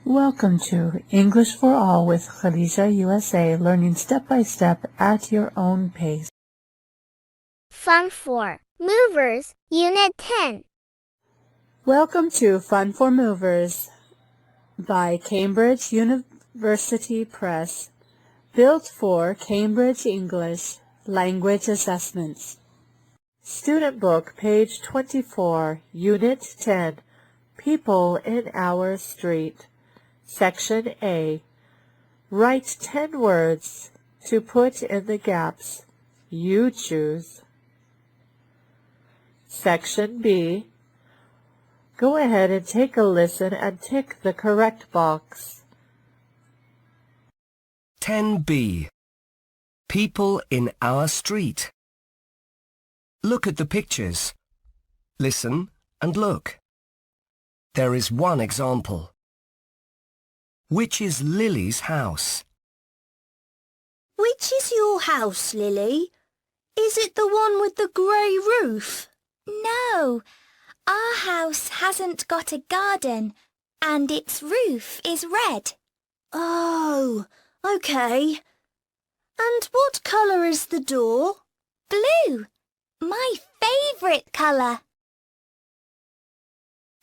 Welcome to English for All with Khadija USA, learning step by step at your own pace. Fun for Movers, Unit 10. Welcome to Fun for Movers by Cambridge University Press, built for Cambridge English Language Assessments. Student Book, page 24, Unit 10, People in Our Street. Section A. Write 10 words to put in the gaps. You choose. Section B. Go ahead and take a listen and tick the correct box. 10B. People in our street. Look at the pictures. Listen and look. There is one example. Which is Lily's house? Which is your house, Lily? Is it the one with the grey roof? No, our house hasn't got a garden and its roof is red. Oh, OK. And what colour is the door? Blue, my favourite colour.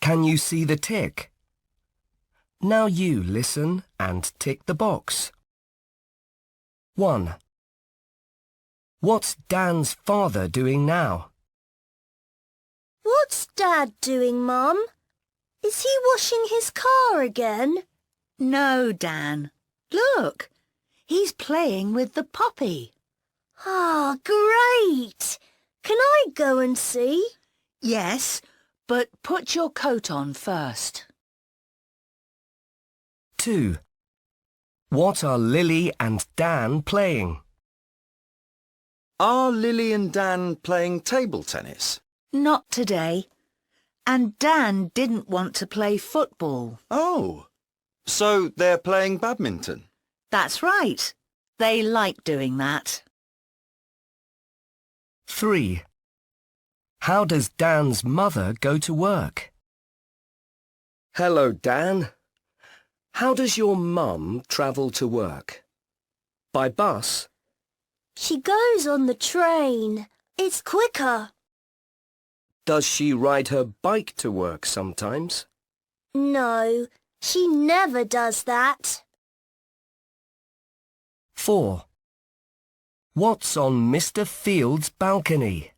Can you see the tick? Now you listen and tick the box. 1. What's Dan's father doing now? What's Dad doing, Mum? Is he washing his car again? No, Dan. Look, he's playing with the puppy. Ah, great! Can I go and see? Yes, but put your coat on first. 2. What are Lily and Dan playing? Are Lily and Dan playing table tennis? Not today. And Dan didn't want to play football. Oh, so they're playing badminton? That's right. They like doing that. 3. How does Dan's mother go to work? Hello, Dan. How does your mum travel to work? By bus? She goes on the train. It's quicker. Does she ride her bike to work sometimes? No, she never does that. 4. What's on Mr. Field's balcony?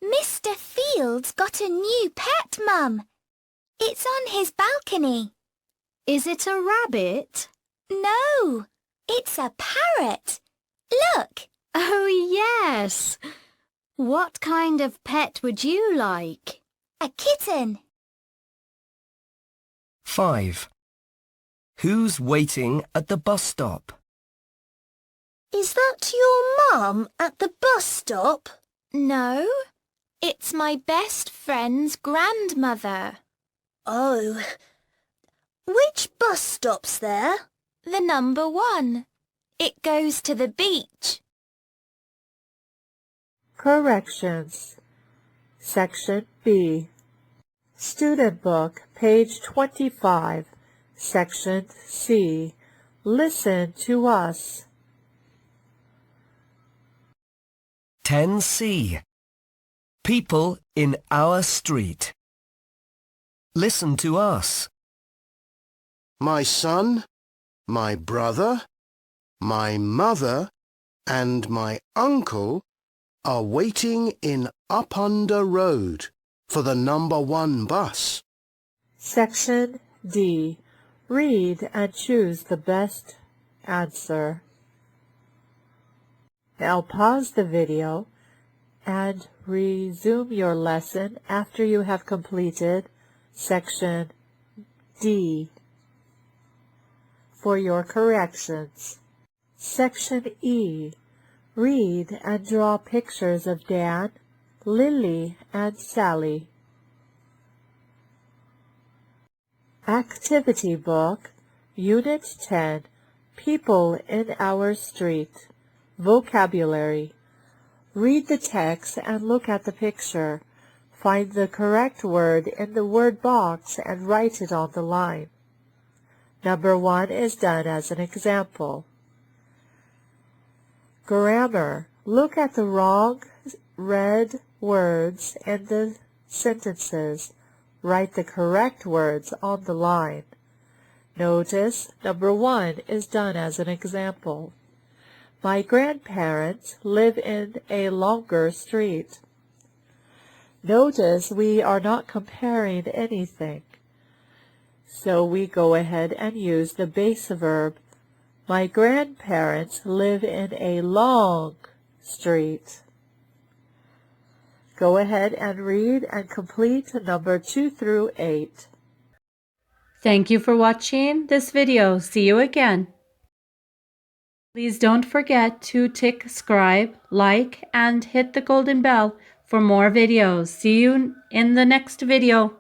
Mr. Field's got a new pet, Mum. It's on his balcony. Is it a rabbit? No, it's a parrot. Look. Oh, yes. What kind of pet would you like? A kitten. 5. Who's waiting at the bus stop? Is that your mum at the bus stop? No, it's my best friend's grandmother. Oh. Which bus stop's there? The number 1. It goes to the beach. Corrections. Section B. Student Book, page 25, Section C. Listen to us. 10C. People in our street. Listen to us. My son, my brother, my mother, and my uncle are waiting in Up-under Road for the number 1 bus. Section D. Read and choose the best answer. Now pause the video and resume your lesson after you have completed Section D. For your corrections. Section E. Read and draw pictures of Dan, Lily, and Sally. Activity Book, Unit 10, People in Our Street. Vocabulary. Read the text and look at the picture. Find the correct word in the word box and write it on the line. Number 1 is done as an example. Grammar. Look at the wrong read words in the sentences. Write the correct words on the line. Notice number 1 is done as an example. My grandparents live in a longer street. Notice we are not comparing anything. So we go ahead and use the base verb. My grandparents live in a long street. Go ahead and read and complete number 2 through 8. Thank you for watching this video. See you again. Please don't forget to tick subscribe, like, and hit the golden bell for more videos. See you in the next video.